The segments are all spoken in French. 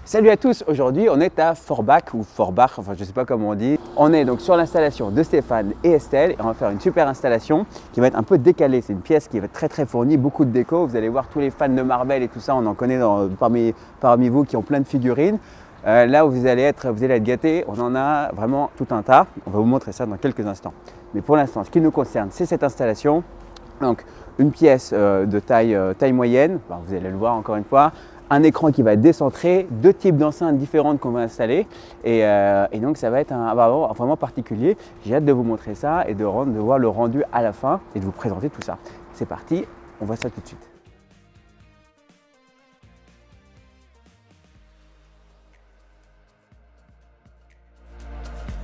Salut à tous, aujourd'hui on est à Forbach ou Forbach, enfin je ne sais pas comment on dit. On est donc sur l'installation de Stéphane et Estelle et on va faire une super installation qui va être un peu décalée. C'est une pièce qui va être très fournie, beaucoup de déco. Vous allez voir tous les fans de Marvel et tout ça, on en connaît parmi vous qui ont plein de figurines. Là où vous allez être gâtés, on en a vraiment tout un tas. On va vous montrer ça dans quelques instants. Mais pour l'instant, ce qui nous concerne, c'est cette installation. Donc une pièce de taille moyenne, enfin, vous allez le voir encore une fois. Un écran qui va être décentré, deux types d'enceintes différentes qu'on va installer et donc ça va être vraiment particulier. J'ai hâte de vous montrer ça et de voir le rendu à la fin et de vous présenter tout ça. C'est parti, on voit ça tout de suite.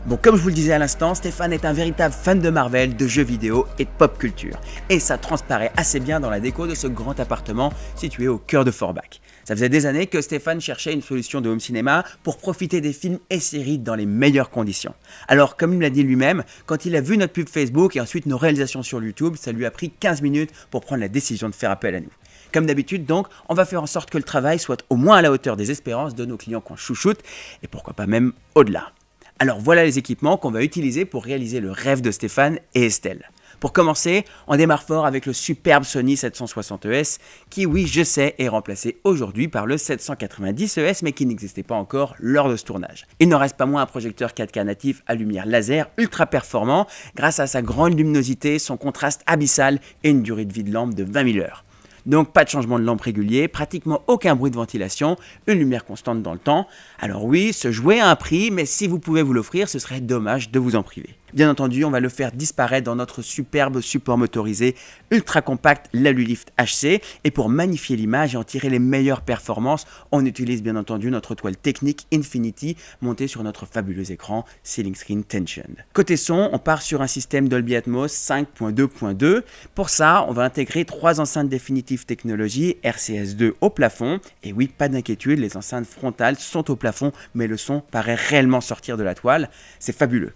Bon, comme je vous le disais à l'instant, Stéphane est un véritable fan de Marvel, de jeux vidéo et de pop culture. Et ça transparaît assez bien dans la déco de ce grand appartement situé au cœur de Forbach. Ça faisait des années que Stéphane cherchait une solution de home cinéma pour profiter des films et séries dans les meilleures conditions. Alors, comme il me l'a dit lui-même, quand il a vu notre pub Facebook et ensuite nos réalisations sur YouTube, ça lui a pris 15 minutes pour prendre la décision de faire appel à nous. Comme d'habitude donc, on va faire en sorte que le travail soit au moins à la hauteur des espérances de nos clients qu'on chouchoute et pourquoi pas même au-delà. Alors voilà les équipements qu'on va utiliser pour réaliser le rêve de Stéphane et Estelle. Pour commencer, on démarre fort avec le superbe Sony 760ES qui, oui, je sais, est remplacé aujourd'hui par le 790ES mais qui n'existait pas encore lors de ce tournage. Il n'en reste pas moins un projecteur 4K natif à lumière laser ultra performant grâce à sa grande luminosité, son contraste abyssal et une durée de vie de lampe de 20 000 heures. Donc pas de changement de lampe régulier, pratiquement aucun bruit de ventilation, une lumière constante dans le temps. Alors oui, ce jouet a un prix, mais si vous pouvez vous l'offrir, ce serait dommage de vous en priver. Bien entendu, on va le faire disparaître dans notre superbe support motorisé ultra compact Lalululift HC. Et pour magnifier l'image et en tirer les meilleures performances, on utilise bien entendu notre toile technique Infinity montée sur notre fabuleux écran Ceiling Screen Tension. Côté son, on part sur un système Dolby Atmos 5.2.2. Pour ça, on va intégrer 3 enceintes définitives technologie RCS2 au plafond. Et oui, pas d'inquiétude, les enceintes frontales sont au plafond, mais le son paraît réellement sortir de la toile. C'est fabuleux.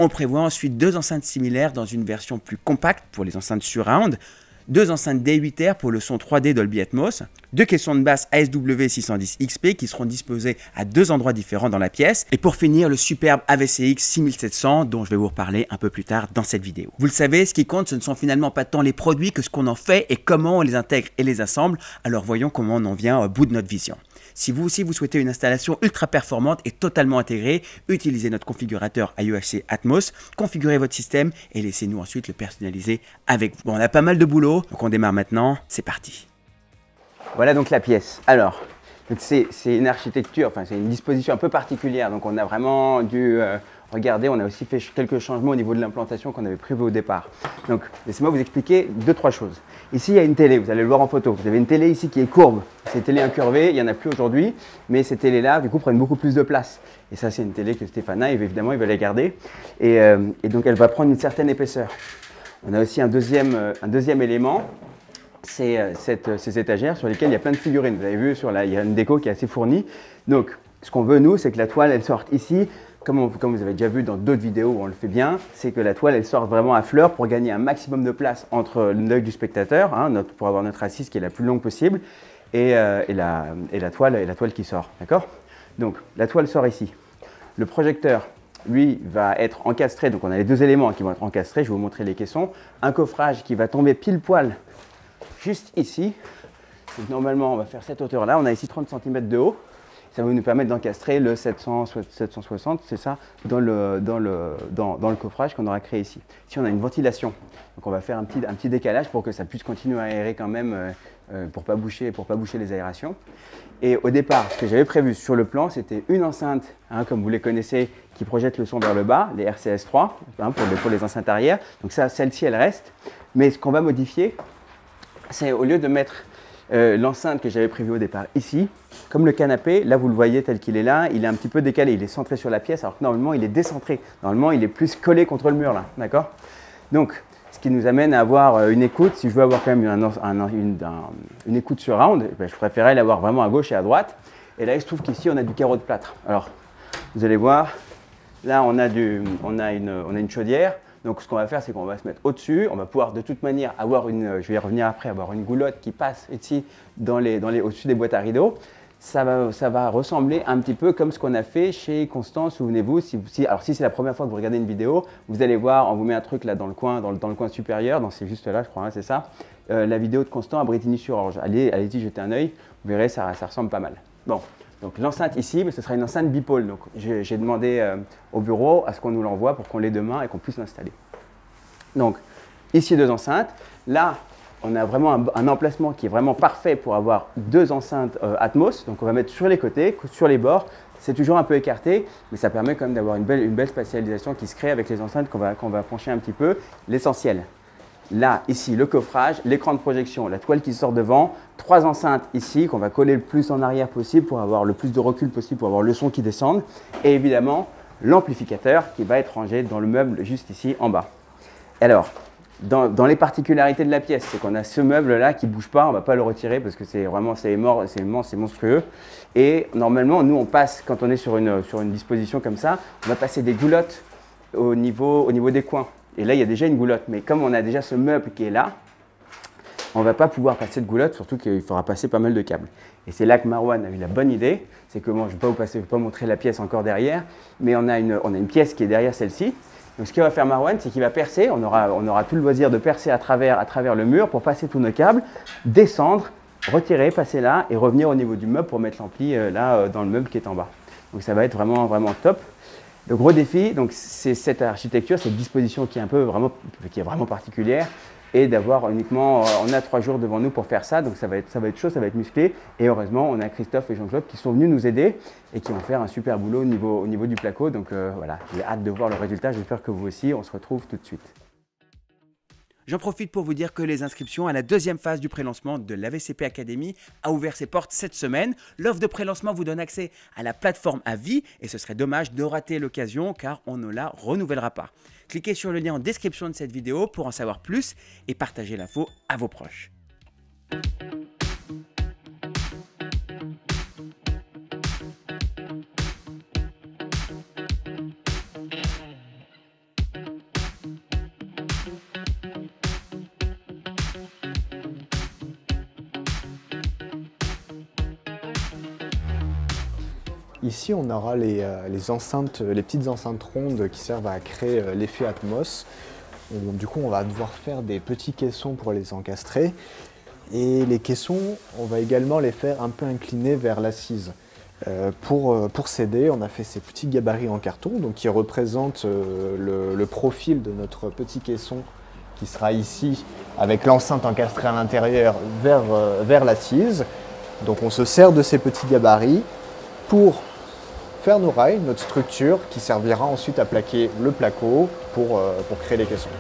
On prévoit ensuite 2 enceintes similaires dans une version plus compacte pour les enceintes surround, 2 enceintes D8R pour le son 3D Dolby Atmos, 2 caissons de basse ASW610XP qui seront disposés à 2 endroits différents dans la pièce, et pour finir le superbe AVCX 6700 dont je vais vous reparler un peu plus tard dans cette vidéo. Vous le savez, ce qui compte, ce ne sont finalement pas tant les produits que ce qu'on en fait et comment on les intègre et les assemble, alors voyons comment on en vient au bout de notre vision. Si vous aussi vous souhaitez une installation ultra performante et totalement intégrée, utilisez notre configurateur AUHC Atmos, configurez votre système et laissez-nous ensuite le personnaliser avec vous. Bon, on a pas mal de boulot, donc on démarre maintenant, c'est parti. Voilà donc la pièce. Alors, c'est une architecture, enfin c'est une disposition un peu particulière, donc on a vraiment dû regarder, on a aussi fait quelques changements au niveau de l'implantation qu'on avait prévu au départ. Donc, laissez-moi vous expliquer 2-3 choses. Ici, il y a une télé, vous allez le voir en photo. Vous avez une télé ici qui est courbe. C'est une télé incurvée, il n'y en a plus aujourd'hui, mais ces télés-là, du coup, prennent beaucoup plus de place. Et ça, c'est une télé que Stéphane a, et évidemment, il va la garder. Et donc, elle va prendre une certaine épaisseur. On a aussi un deuxième élément, c'est ces étagères sur lesquelles il y a plein de figurines. Vous avez vu, il y a une déco qui est assez fournie. Donc, ce qu'on veut, nous, c'est que la toile, elle sorte ici. Comme vous avez déjà vu dans d'autres vidéos où on le fait bien, c'est que la toile elle sort vraiment à fleur pour gagner un maximum de place entre l'œil du spectateur, pour avoir notre assise qui est la plus longue possible, et la toile qui sort. D'accord ? Donc la toile sort ici. Le projecteur, lui, va être encastré. Donc on a les 2 éléments qui vont être encastrés. Je vais vous montrer les caissons. Un coffrage qui va tomber pile poil juste ici. Donc, normalement, on va faire cette hauteur-là. On a ici 30 cm de haut. Ça va nous permettre d'encastrer le 760, c'est ça, dans le coffrage qu'on aura créé ici. Ici, on a une ventilation. Donc, on va faire un petit décalage pour que ça puisse continuer à aérer quand même, pour pas boucher les aérations. Et au départ, ce que j'avais prévu sur le plan, c'était une enceinte, comme vous les connaissez, qui projette le son vers le bas, les RCS3, pour les enceintes arrière. Donc ça, celle-ci, elle reste. Mais ce qu'on va modifier, c'est au lieu de mettre l'enceinte que j'avais prévue au départ ici, comme le canapé, là vous le voyez tel qu'il est là, il est un petit peu décalé, il est centré sur la pièce alors que normalement il est décentré, normalement il est plus collé contre le mur là, d'accord? Donc ce qui nous amène à avoir une écoute, si je veux avoir quand même une écoute surround, je préférais l'avoir vraiment à gauche et à droite, et là il se trouve qu'ici on a du carreau de plâtre. Alors vous allez voir, là on a une chaudière. Donc ce qu'on va faire, c'est qu'on va se mettre au-dessus. On va pouvoir de toute manière avoir je vais y revenir après, avoir une goulotte qui passe ici au-dessus des boîtes à rideaux. ça va ressembler un petit peu comme ce qu'on a fait chez Constant. Souvenez-vous, alors si c'est la première fois que vous regardez une vidéo, vous allez voir, on vous met un truc là dans le coin, dans le coin supérieur, c'est juste là je crois, hein, c'est ça, la vidéo de Constant à Bretigny-sur-Orge. Allez-y jeter un œil, vous verrez, ça ressemble pas mal. Bon, donc l'enceinte ici, mais ce sera une enceinte bipôle. Donc j'ai demandé au bureau à ce qu'on nous l'envoie pour qu'on l'ait demain et qu'on puisse l'installer. Donc ici 2 enceintes, là on a vraiment un emplacement qui est vraiment parfait pour avoir 2 enceintes Atmos. Donc on va mettre sur les côtés, sur les bords. C'est toujours un peu écarté, mais ça permet quand même d'avoir une belle spatialisation qui se crée avec les enceintes qu'on va pencher un petit peu. L'essentiel, là, ici, le coffrage, l'écran de projection, la toile qui sort devant, 3 enceintes ici qu'on va coller le plus en arrière possible pour avoir le plus de recul possible, pour avoir le son qui descende. Et évidemment, l'amplificateur qui va être rangé dans le meuble juste ici en bas. Alors, dans les particularités de la pièce, c'est qu'on a ce meuble-là qui ne bouge pas, on ne va pas le retirer parce que c'est immense, c'est monstrueux. Et normalement, nous, on passe, quand on est sur une disposition comme ça, on va passer des goulottes au niveau des coins. Et là, il y a déjà une goulotte. Mais comme on a déjà ce meuble qui est là, on ne va pas pouvoir passer de goulotte, surtout qu'il faudra passer pas mal de câbles. Et c'est là que Marwan a eu la bonne idée. C'est que moi, je ne vais pas montrer la pièce encore derrière, mais on a une pièce qui est derrière celle-ci. Donc ce qu'il va faire Marwan, c'est qu'il va percer, on aura tout le loisir de percer à travers le mur pour passer tous nos câbles, descendre, retirer, passer là et revenir au niveau du meuble pour mettre l'ampli là dans le meuble qui est en bas. Donc ça va être vraiment, vraiment top. Le gros défi, c'est cette architecture, cette disposition qui est vraiment particulière et d'avoir uniquement, on a 3 jours devant nous pour faire ça, donc ça va être chaud, ça va être musclé. Et heureusement, on a Christophe et Jean-Claude qui sont venus nous aider et qui vont faire un super boulot au niveau du placo. Donc voilà, j'ai hâte de voir le résultat, j'espère que vous aussi. On se retrouve tout de suite. J'en profite pour vous dire que les inscriptions à la 2e phase du prélancement de l'AVCP Academy a ouvert ses portes cette semaine. L'offre de prélancement vous donne accès à la plateforme à vie et ce serait dommage de rater l'occasion car on ne la renouvellera pas. Cliquez sur le lien en description de cette vidéo pour en savoir plus et partagez l'info à vos proches. Ici, on aura les petites enceintes rondes qui servent à créer l'effet Atmos. Du coup, on va devoir faire des petits caissons pour les encastrer. Et les caissons, on va également les faire un peu inclinés vers l'assise. Pour s'aider, on a fait ces petits gabarits en carton donc qui représentent le profil de notre petit caisson qui sera ici avec l'enceinte encastrée à l'intérieur vers l'assise. Donc on se sert de ces petits gabarits pour faire nos rails, notre structure qui servira ensuite à plaquer le placo pour créer les caissons.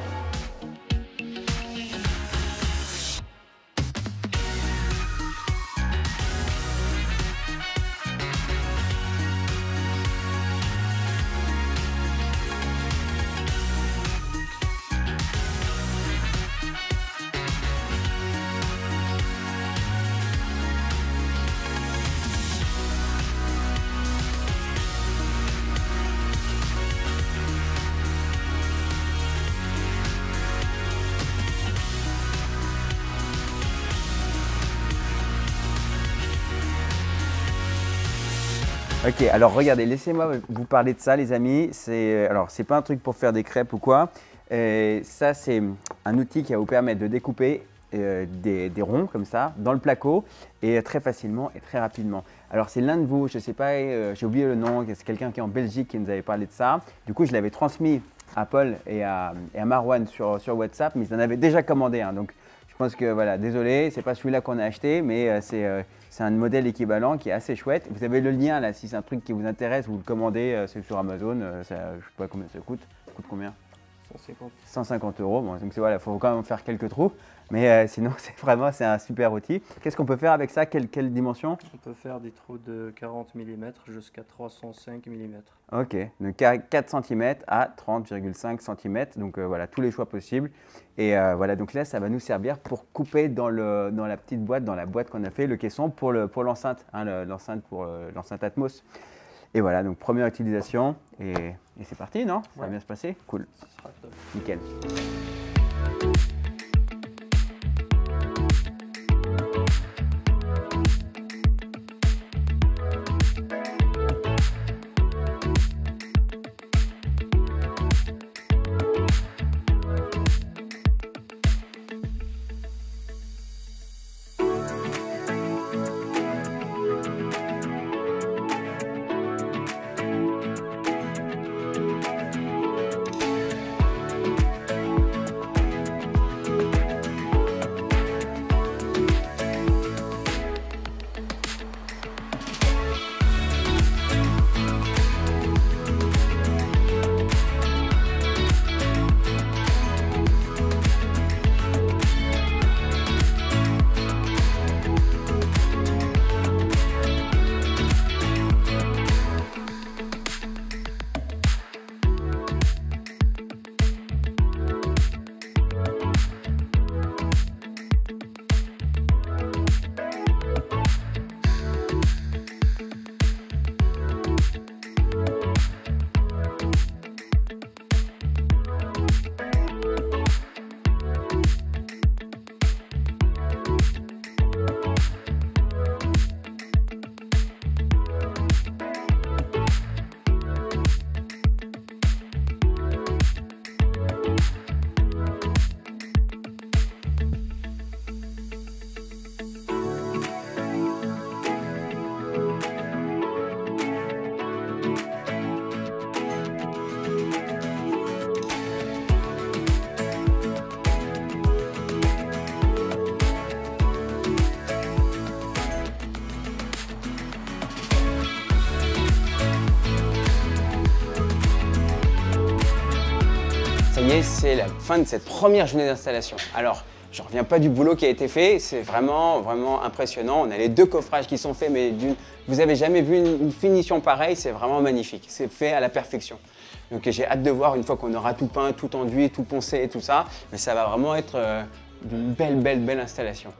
Ok, alors regardez, laissez-moi vous parler de ça les amis. C'est pas un truc pour faire des crêpes ou quoi. Ça c'est un outil qui va vous permettre de découper des ronds comme ça dans le placo et très facilement et très rapidement. Alors c'est l'un de vous, je sais pas, j'ai oublié le nom, c'est quelqu'un qui est en Belgique qui nous avait parlé de ça. Du coup je l'avais transmis à Paul et à Marwan sur WhatsApp, mais ils en avaient déjà commandé un. Donc je pense que voilà, désolé, c'est pas celui-là qu'on a acheté, mais c'est un modèle équivalent qui est assez chouette. Vous avez le lien là, si c'est un truc qui vous intéresse, vous le commandez, c'est sur Amazon, je ne sais pas combien ça coûte. Ça coûte combien? 150. 150 €. Bon, donc voilà, il faut quand même faire quelques trous, mais sinon c'est un super outil. Qu'est-ce qu'on peut faire avec ça? Quelle dimension? On peut faire des trous de 40 mm jusqu'à 305 mm. Ok, donc 4 cm à 30,5 cm, donc voilà, tous les choix possibles. Et voilà, donc là, ça va nous servir pour couper dans la petite boîte, dans la boîte qu'on a fait, le caisson pour l'enceinte, hein, l'enceinte Atmos. Et voilà, donc première utilisation, et c'est parti, non? Ça va bien se passer? Cool. Ce sera top. Nickel. et c'est la fin de cette première journée d'installation. Alors, je ne reviens pas du boulot qui a été fait, c'est vraiment impressionnant. On a les deux coffrages qui sont faits, mais vous n'avez jamais vu une finition pareille, c'est vraiment magnifique. C'est fait à la perfection. Donc j'ai hâte de voir une fois qu'on aura tout peint, tout enduit, tout poncé et tout ça. Mais ça va vraiment être une belle installation.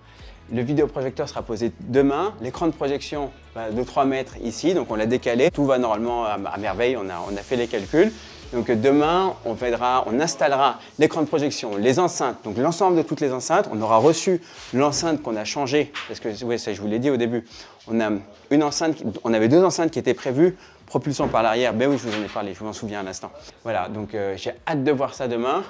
Le vidéoprojecteur sera posé demain. L'écran de projection de 3 mètres ici, donc on l'a décalé. Tout va normalement à merveille, on a fait les calculs. Donc demain, on installera l'écran de projection, les enceintes, donc l'ensemble de toutes les enceintes. On aura reçu l'enceinte qu'on a changée, parce que oui, ça je vous l'ai dit au début. On avait deux enceintes qui étaient prévues, propulsion par l'arrière. Ben oui, je vous en ai parlé, je m'en souviens à l'instant. Voilà, donc j'ai hâte de voir ça demain.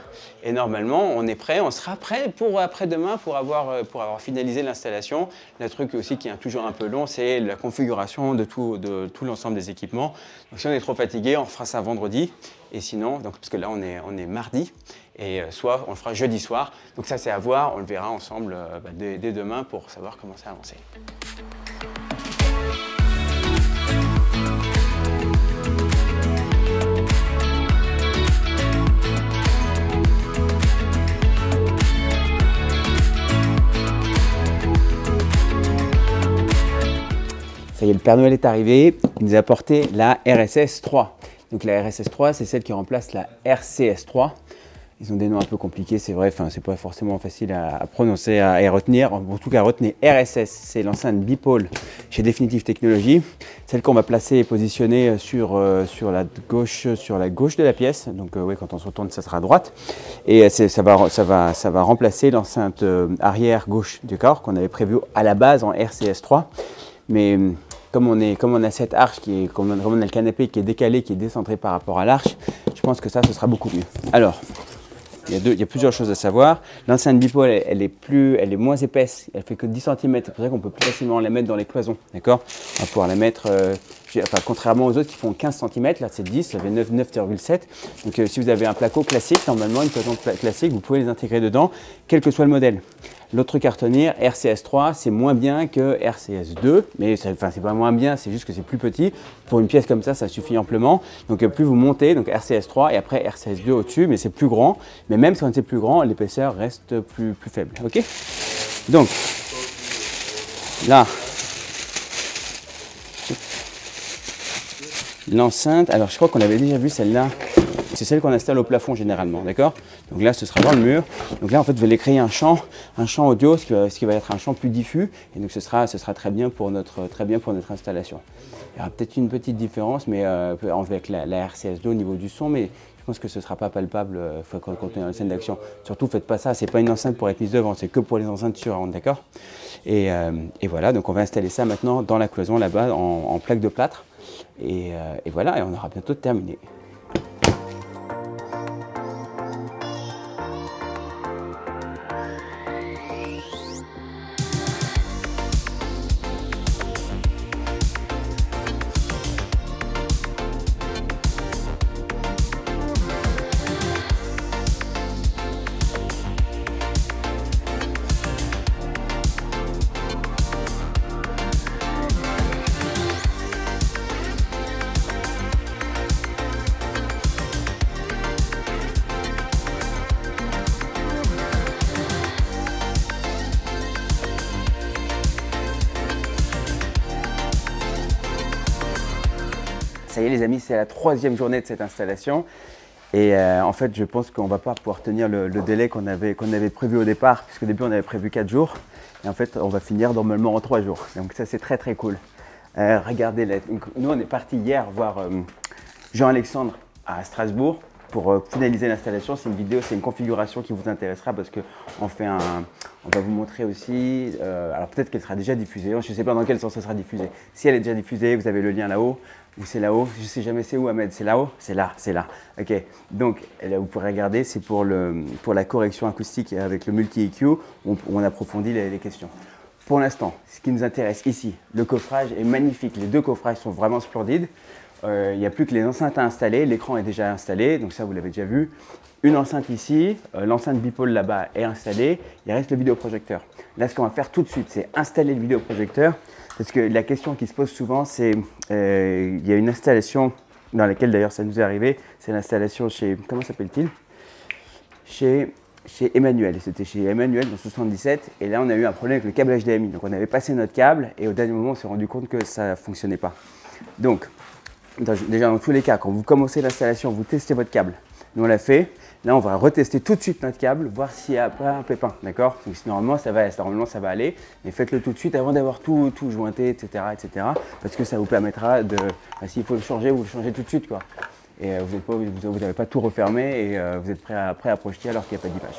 Et normalement, on est prêt, on sera prêt pour après-demain pour avoir finalisé l'installation. Le truc aussi qui est toujours un peu long, c'est la configuration de tout l'ensemble des équipements. Donc si on est trop fatigué, on fera ça vendredi. Et sinon, parce que là on est mardi, et soit on le fera jeudi soir. Donc ça c'est à voir, on le verra ensemble dès demain pour savoir comment ça a avancé. Ça y est, le Père Noël est arrivé, il nous a apporté la RSS 3. Donc la RSS 3, c'est celle qui remplace la RCS 3. Ils ont des noms un peu compliqués, c'est vrai, c'est pas forcément facile à prononcer et à retenir. En tout cas, retenez RSS, c'est l'enceinte bipôle chez Definitive Technologies. Celle qu'on va placer et positionner sur la gauche de la pièce. Donc oui, quand on se retourne, ça sera à droite. Et ça va remplacer l'enceinte arrière gauche du corps qu'on avait prévu à la base en RCS 3. Mais comme on a cette arche, comme on a le canapé qui est décalé, qui est décentré par rapport à l'arche, je pense que ça, ce sera beaucoup mieux. Alors, il y a plusieurs choses à savoir. L'enceinte bipôle, elle est moins épaisse, elle fait que 10 cm, c'est pour ça qu'on peut plus facilement la mettre dans les cloisons, d'accord? On va pouvoir la mettre, contrairement aux autres qui font 15 cm, là c'est 10, ça fait 9,7. Donc si vous avez un placo classique, normalement une cloison classique, vous pouvez les intégrer dedans, quel que soit le modèle. L'autre truc à retenir, RCS 3, c'est moins bien que RCS 2, mais c'est pas moins bien, c'est juste que c'est plus petit. Pour une pièce comme ça suffit amplement. Donc plus vous montez, donc RCS 3 et après RCS 2 au-dessus, mais c'est plus grand. Mais même si c'est plus grand, l'épaisseur reste plus faible. Ok? Donc, là, l'enceinte, alors je crois qu'on avait déjà vu celle-là. C'est celle qu'on installe au plafond généralement, d'accord? Donc là, ce sera dans le mur. Donc là, en fait, vous allez créer un champ audio, ce qui va être un champ plus diffus. Et donc, ce sera très bien pour notre installation. Il y aura peut-être une petite différence, mais avec la RCS2 au niveau du son, mais je pense que ce ne sera pas palpable quand on est en scène d'action. Surtout, faites pas ça. C'est pas une enceinte pour être mise devant, c'est que pour les enceintes surround, d'accord? Et voilà. Donc, on va installer ça maintenant dans la cloison là-bas en plaque de plâtre. Et voilà. Et on aura bientôt terminé. Ça y est les amis, c'est la 3e journée de cette installation et en fait je pense qu'on ne va pas pouvoir tenir le délai qu'on avait prévu au départ, puisqu'au début on avait prévu 4 jours et en fait on va finir normalement en 3 jours. Donc ça c'est très cool. Regardez, nous on est parti hier voir Jean-Alexandre à Strasbourg pour finaliser l'installation. C'est une vidéo, c'est une configuration qui vous intéressera parce qu'on va vous montrer aussi, alors peut-être qu'elle sera déjà diffusée, je ne sais pas dans quel sens elle sera diffusée. Si elle est déjà diffusée, vous avez le lien là-haut, ou c'est là-haut, je ne sais jamais c'est où Ahmed, c'est là-haut? C'est là. Ok, donc là, vous pourrez regarder, c'est pour la correction acoustique avec le multi-EQ, où on approfondit les questions. Pour l'instant, ce qui nous intéresse ici, le coffrage est magnifique, les deux coffrages sont vraiment splendides. Il n'y a plus que les enceintes à installer, l'écran est déjà installé, donc ça vous l'avez déjà vu. Une enceinte ici, l'enceinte bipôle là-bas est installée, il reste le vidéoprojecteur. Là, ce qu'on va faire tout de suite, c'est installer le vidéoprojecteur, parce que la question qui se pose souvent, c'est il y a une installation dans laquelle d'ailleurs ça nous est arrivé, c'est l'installation chez, comment s'appelle-t-il? chez Emmanuel. Et c'était chez Emmanuel dans 77. Et là, on a eu un problème avec le câble HDMI. Donc, on avait passé notre câble et au dernier moment, on s'est rendu compte que ça ne fonctionnait pas. Donc, déjà, dans tous les cas, quand vous commencez l'installation, vous testez votre câble. Nous, on l'a fait. Là, on va retester tout de suite notre câble, voir s'il n'y a pas un pépin. D'accord? Donc, normalement, ça va aller. Mais faites-le tout de suite avant d'avoir tout jointé, etc., etc. Parce que ça vous permettra de. S'il faut le changer, vous le changez tout de suite, quoi. Et vous n'avez pas tout refermé et vous êtes prêt à projeter alors qu'il n'y a pas d'image.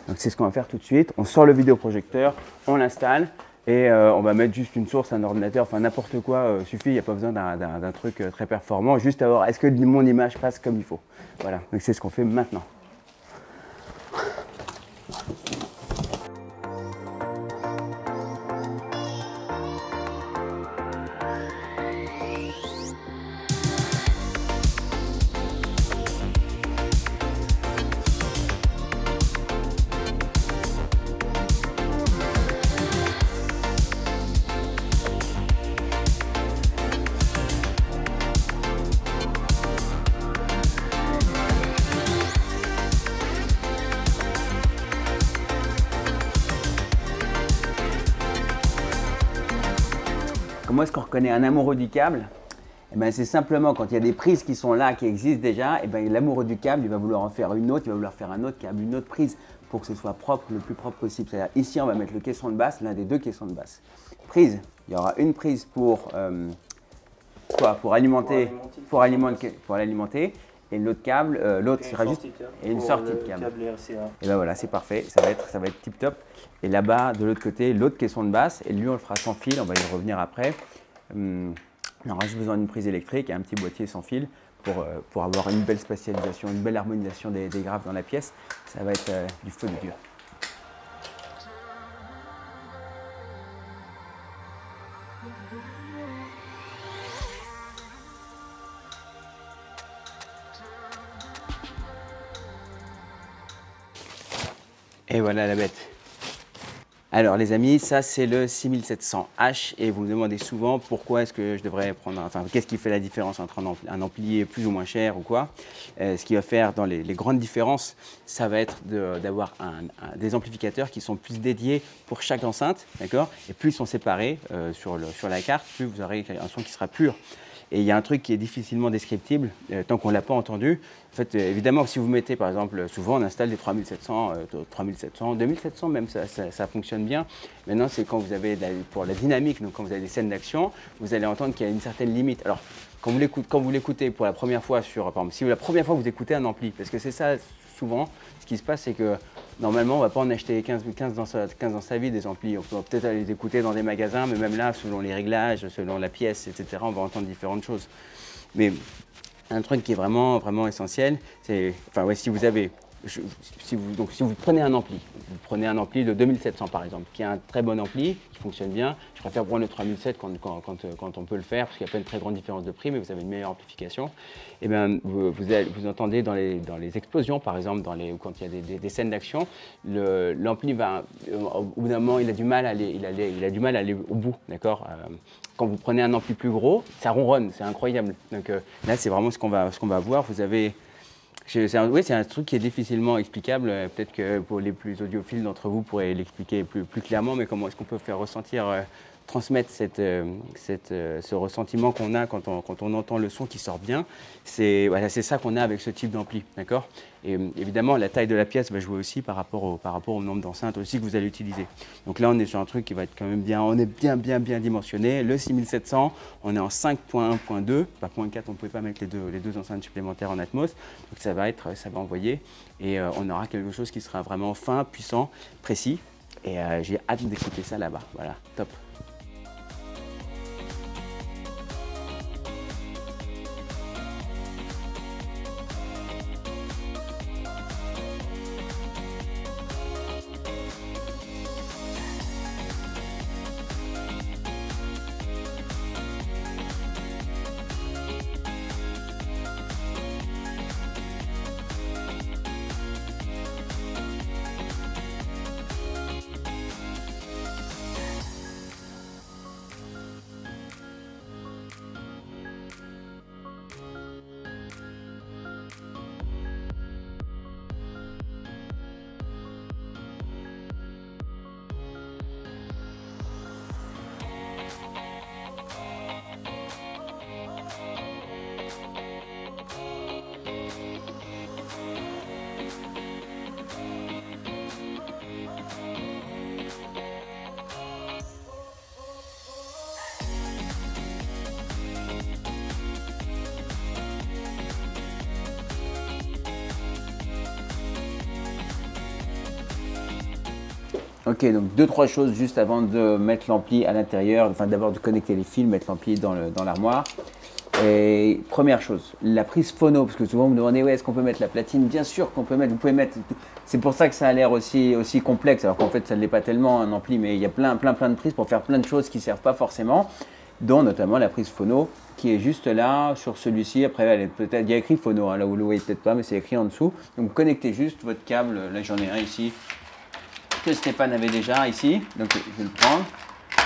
Donc c'est ce qu'on va faire tout de suite. On sort le vidéoprojecteur, on l'installe et on va mettre juste une source, un ordinateur, enfin n'importe quoi suffit. Il n'y a pas besoin d'un truc très performant. Juste à voir est-ce que mon image passe comme il faut. Voilà, donc c'est ce qu'on fait maintenant. Comment est-ce qu'on reconnaît un amoureux du câble? C'est simplement quand il y a des prises qui sont là, qui existent déjà, l'amoureux du câble, il va vouloir en faire une autre, il va vouloir faire un autre câble, une autre prise pour que ce soit propre, le plus propre possible. C'est-à-dire ici, on va mettre le caisson de basse, l'un des deux caissons de basse. Prise, il y aura une prise pour alimenter, et l'autre câble, l'autre sera juste et une sortie de câble. Et ben voilà, c'est parfait, ça va être tip top. Et là-bas, de l'autre côté, l'autre caisson de basse, et lui on le fera sans fil, on va y revenir après. On aura juste besoin d'une prise électrique et un petit boîtier sans fil pour avoir une belle spatialisation, une belle harmonisation des graves dans la pièce. Ça va être du feu de Dieu. Et voilà la bête. Alors les amis, ça c'est le 6700H et vous me demandez souvent pourquoi est-ce que je devrais prendre, enfin qu'est-ce qui fait la différence entre un ampli plus ou moins cher ou quoi. Ce qui va faire dans les grandes différences, ça va être d'avoir des amplificateurs qui sont plus dédiés pour chaque enceinte, d'accord? Et plus ils sont séparés sur la carte, plus vous aurez un son qui sera pur. Et il y a un truc qui est difficilement descriptible tant qu'on ne l'a pas entendu. En fait, évidemment, si vous mettez, par exemple, souvent on installe des 3700, 2700 même, ça fonctionne bien. Maintenant, c'est quand vous avez, pour la dynamique, donc quand vous avez des scènes d'action, vous allez entendre qu'il y a une certaine limite. Alors, quand vous l'écoutez pour la première fois par exemple, si la première fois vous écoutez un ampli, parce que c'est ça, souvent, ce qui se passe, c'est que normalement, on ne va pas en acheter 15 dans sa vie des amplis. On peut peut-être aller les écouter dans des magasins, mais même là, selon les réglages, selon la pièce, etc., on va entendre différentes choses. Mais un truc qui est vraiment, vraiment essentiel, c'est, enfin, ouais, si vous prenez un ampli, de 2700 par exemple, qui est un très bon ampli, qui fonctionne bien. Je préfère prendre le 3700 quand on peut le faire, parce qu'il n'y a pas une très grande différence de prix, mais vous avez une meilleure amplification. Et bien, vous entendez dans les explosions, par exemple, quand il y a des scènes d'action, l'ampli va, au bout d'un moment, il a du mal à aller au bout, d'accord. Quand vous prenez un ampli plus gros, ça ronronne, c'est incroyable. Donc là, c'est vraiment ce qu'on va voir. Vous avez c'est un truc qui est difficilement explicable. Peut-être que pour les plus audiophiles d'entre vous pourraient l'expliquer plus clairement, mais comment est-ce qu'on peut faire transmettre ce ressentiment qu'on a quand on entend le son qui sort bien. C'est ça qu'on a avec ce type d'ampli, d'accord? Et évidemment, la taille de la pièce va jouer aussi par rapport au nombre d'enceintes aussi que vous allez utiliser. Donc là, on est sur un truc qui va être quand même bien, on est bien dimensionné. Le 6700, on est en 5.1.2, pas 0.4, on ne pouvait pas mettre les deux enceintes supplémentaires en Atmos. Donc ça va envoyer et on aura quelque chose qui sera vraiment fin, puissant, précis. Et j'ai hâte d'écouter ça là-bas. Voilà, top. Ok, donc 2-3 choses juste avant de mettre l'ampli à l'intérieur, enfin d'abord de connecter les fils, mettre l'ampli dans l'armoire. Et première chose, la prise phono, parce que souvent vous me demandez ouais, est-ce qu'on peut mettre la platine? Bien sûr qu'on peut mettre, vous pouvez mettre. C'est pour ça que ça a l'air aussi complexe, alors qu'en fait ça ne l'est pas tellement un ampli, mais il y a plein de prises pour faire plein de choses qui ne servent pas forcément, dont notamment la prise phono qui est juste là sur celui-ci. Après, elle est peut-être, il y a écrit phono, hein, là où vous le voyez peut-être pas, mais c'est écrit en dessous. Donc vous connectez juste votre câble, là j'en ai un ici, que Stéphane avait déjà ici, donc je vais le prendre.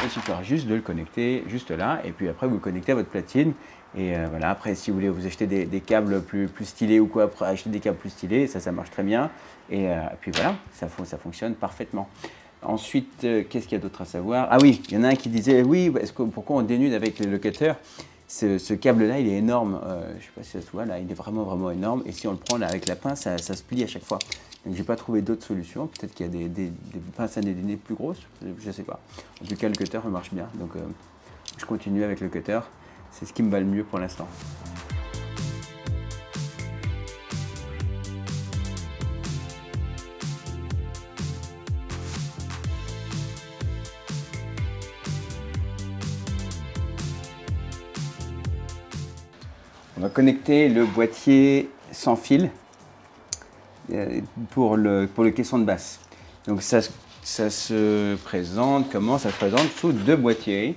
Il suffira juste de le connecter juste là, et puis après vous le connectez à votre platine. Et voilà, après si vous voulez vous acheter des câbles plus stylés ou quoi, après acheter des câbles plus stylés, ça marche très bien. Et puis voilà, ça fonctionne parfaitement. Ensuite, qu'est-ce qu'il y a d'autre à savoir? Ah oui, il y en a un qui disait, oui, pourquoi on dénude avec le cutter? Ce câble-là, il est énorme. Je ne sais pas si ça se voit, là, il est vraiment énorme. Et si on le prend là, avec la pince, ça se plie à chaque fois. Donc, je n'ai pas trouvé d'autres solutions. Peut-être qu'il y a des pinces à dénouer plus grosses, je ne sais pas. En tout cas, le cutter marche bien. Donc, je continue avec le cutter. C'est ce qui me va le mieux pour l'instant. On va connecter le boîtier sans fil pour le caisson de basse. Donc ça se présente comment? Ça se présente sous deux boîtiers.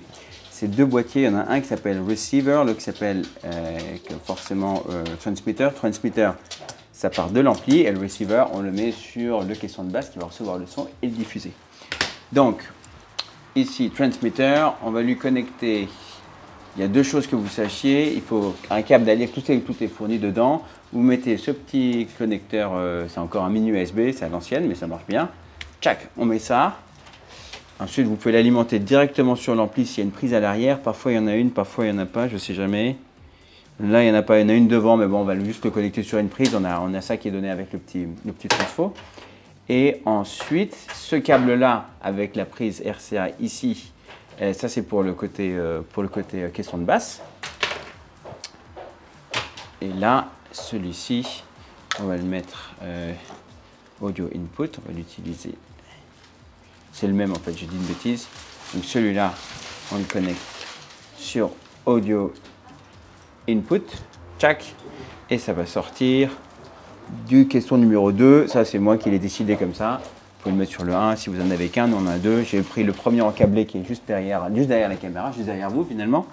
Ces deux boîtiers, il y en a un qui s'appelle receiver, l'autre qui s'appelle forcément transmitter. Transmitter, ça part de l'ampli, et le receiver, on le met sur le caisson de basse qui va recevoir le son et le diffuser. Donc ici, transmitter, on va lui connecter. Il y a deux choses que vous sachiez. Il faut un câble d'allier, tout est fourni dedans. Vous mettez ce petit connecteur, c'est encore un mini USB, c'est à l'ancienne, mais ça marche bien. Tchac, on met ça. Ensuite, vous pouvez l'alimenter directement sur l'ampli s'il y a une prise à l'arrière. Parfois, il y en a une, parfois, il n'y en a pas, je ne sais jamais. Là, il n'y en a pas, il y en a une devant, mais bon, on va juste le connecter sur une prise. On a ça qui est donné avec le petit transfo. Et ensuite, ce câble-là, avec la prise RCA ici, ça, c'est pour le côté caisson de basse. Et là, celui-ci, on va le mettre audio input. On va l'utiliser. C'est le même, en fait, je dis une bêtise. Donc, celui-là, on le connecte sur audio input. Tchac. Et ça va sortir du caisson numéro 2. Ça, c'est moi qui l'ai décidé comme ça. Vous pouvez le mettre sur le 1 si vous en avez qu'un. Nous, on en a deux. J'ai pris le premier en câblé qui est juste derrière la caméra, juste derrière vous finalement.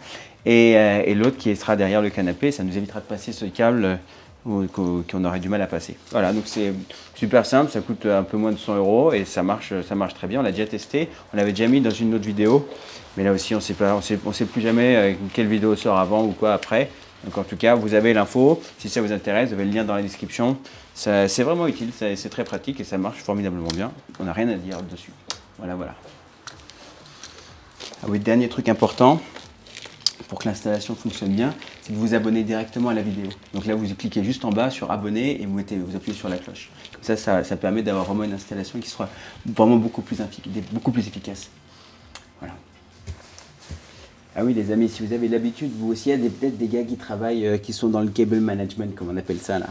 Et l'autre qui sera derrière le canapé. Ça nous évitera de passer ce câble qu'on aurait du mal à passer. Voilà, donc c'est super simple. Ça coûte un peu moins de 100 € et ça marche très bien. On l'a déjà testé. On l'avait déjà mis dans une autre vidéo. Mais là aussi, on sait plus jamais quelle vidéo sort avant ou quoi après. Donc en tout cas, vous avez l'info. Si ça vous intéresse, vous avez le lien dans la description. C'est vraiment utile, c'est très pratique et ça marche formidablement bien. On n'a rien à dire dessus. Voilà. Ah oui, dernier truc important pour que l'installation fonctionne bien, c'est de vous abonner directement à la vidéo. Donc là, vous cliquez juste en bas sur abonner et vous appuyez sur la cloche. Comme ça permet d'avoir vraiment une installation qui sera vraiment beaucoup plus efficace. Voilà. Ah oui les amis, si vous avez l'habitude, vous aussi, il y a peut-être des gars qui travaillent, qui sont dans le cable management, comme on appelle ça là.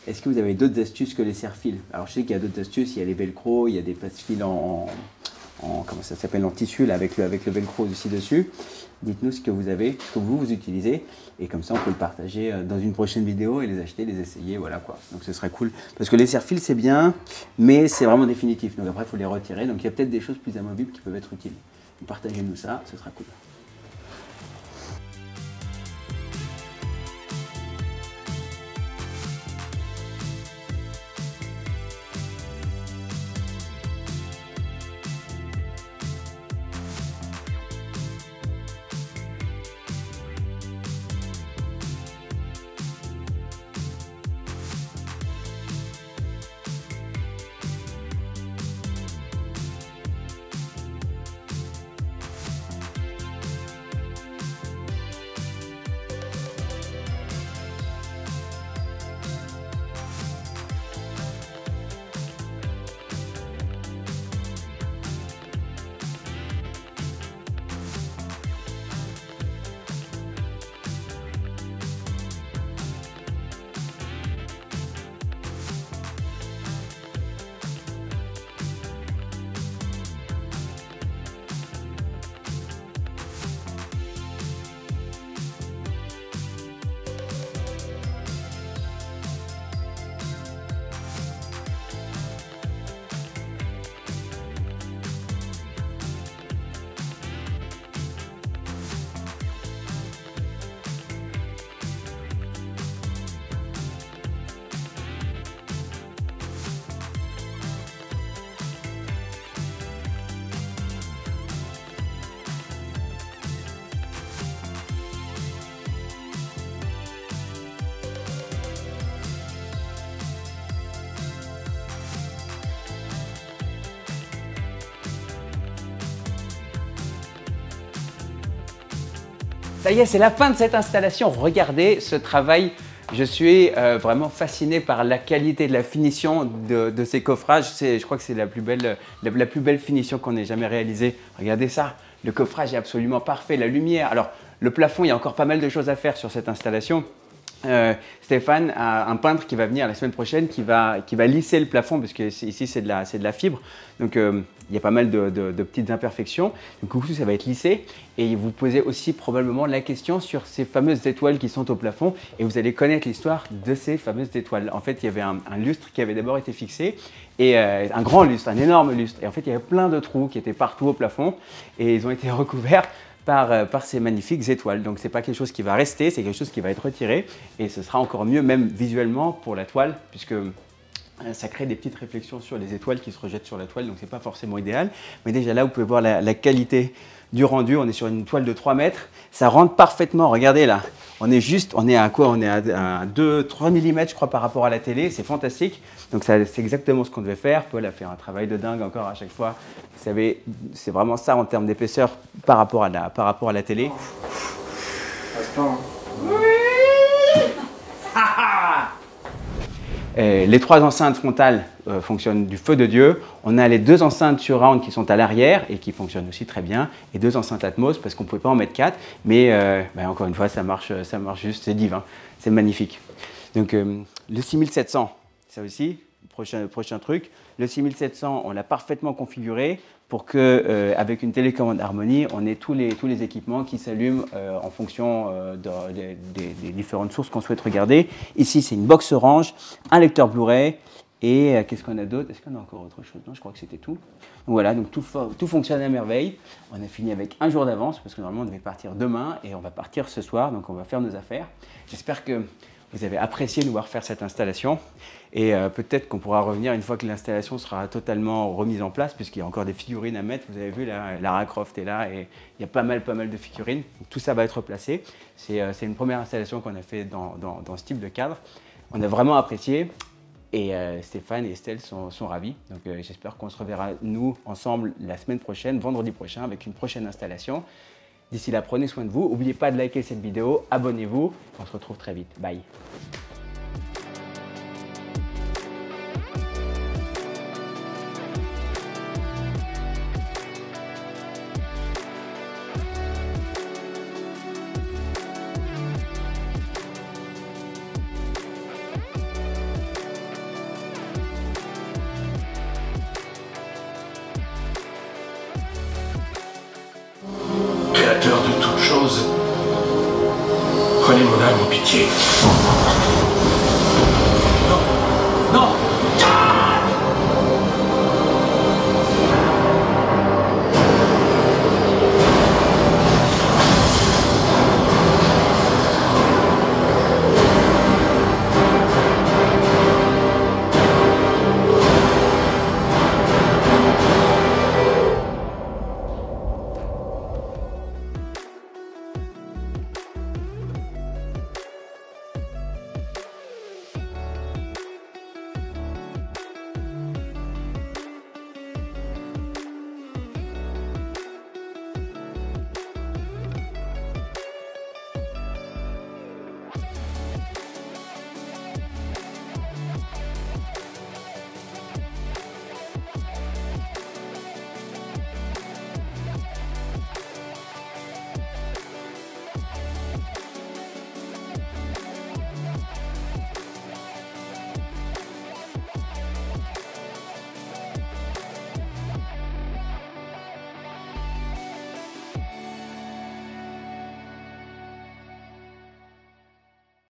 Est-ce que vous avez d'autres astuces que les serre-fils? Alors je sais qu'il y a d'autres astuces, il y a les velcro, il y a des passe-fils en comment ça s'appelle, en tissu là, avec le velcro aussi dessus. Dites-nous ce que vous avez, ce que vous utilisez, et comme ça on peut le partager dans une prochaine vidéo et les acheter, les essayer, voilà quoi. Donc ce serait cool. Parce que les serre-fils c'est bien, mais c'est vraiment définitif. Donc après il faut les retirer. Donc il y a peut-être des choses plus amovibles qui peuvent être utiles. Partagez-nous ça, ce sera cool. Ça y est, c'est la fin de cette installation. Regardez ce travail. Je suis vraiment fasciné par la qualité de la finition de ces coffrages. Je crois que c'est la plus belle finition qu'on ait jamais réalisée. Regardez ça, le coffrage est absolument parfait. La lumière, alors le plafond, il y a encore pas mal de choses à faire sur cette installation. Stéphane a un peintre qui va venir la semaine prochaine qui va lisser le plafond parce que ici c'est de la fibre, donc il y a pas mal de petites imperfections. Du coup ça va être lissé et vous posez aussi probablement la question sur ces fameuses étoiles qui sont au plafond et vous allez connaître l'histoire de ces fameuses étoiles. En fait il y avait un lustre qui avait d'abord été fixé et un grand lustre, un énorme lustre, et en fait il y avait plein de trous qui étaient partout au plafond et ils ont été recouverts par ces magnifiques étoiles. Donc, ce n'est pas quelque chose qui va rester, c'est quelque chose qui va être retiré et ce sera encore mieux, même visuellement, pour la toile, puisque ça crée des petites réflexions sur les étoiles qui se rejettent sur la toile, donc ce n'est pas forcément idéal. Mais déjà là, vous pouvez voir la qualité du rendu. On est sur une toile de 3 mètres, ça rentre parfaitement. Regardez là, on est à quoi? On est à 2-3 mm, je crois, par rapport à la télé, c'est fantastique. Donc, c'est exactement ce qu'on devait faire. Paul a fait un travail de dingue encore à chaque fois. Vous savez, c'est vraiment ça en termes d'épaisseur par rapport à la télé. Les 3 enceintes frontales fonctionnent du feu de Dieu. On a les 2 enceintes surround qui sont à l'arrière et qui fonctionnent aussi très bien. Et 2 enceintes Atmos parce qu'on ne pouvait pas en mettre 4. Mais encore une fois, ça marche juste, c'est divin. C'est magnifique. Donc le 6700, ça aussi, prochain truc. Le 6700, on l'a parfaitement configuré pour que, avec une télécommande Harmony, on ait tous les équipements qui s'allument en fonction des différentes sources qu'on souhaite regarder. Ici, c'est une box Orange, un lecteur Blu-ray et qu'est-ce qu'on a d'autre? Est-ce qu'on a encore autre chose? Non, je crois que c'était tout. Donc voilà, donc tout fonctionne à merveille. On a fini avec un jour d'avance parce que normalement, on devait partir demain et on va partir ce soir, donc on va faire nos affaires. J'espère que vous avez apprécié nous voir faire cette installation et peut-être qu'on pourra revenir une fois que l'installation sera totalement remise en place puisqu'il y a encore des figurines à mettre. Vous avez vu, là, Lara Croft est là et il y a pas mal de figurines. Donc, tout ça va être placé. C'est une première installation qu'on a fait dans ce type de cadre. On a vraiment apprécié et Stéphane et Estelle sont ravis. Donc j'espère qu'on se reverra nous ensemble la semaine prochaine, vendredi prochain, avec une prochaine installation. D'ici là, prenez soin de vous. N'oubliez pas de liker cette vidéo, abonnez-vous. On se retrouve très vite. Bye. Créateur de toutes choses, prenez mon âme en pitié.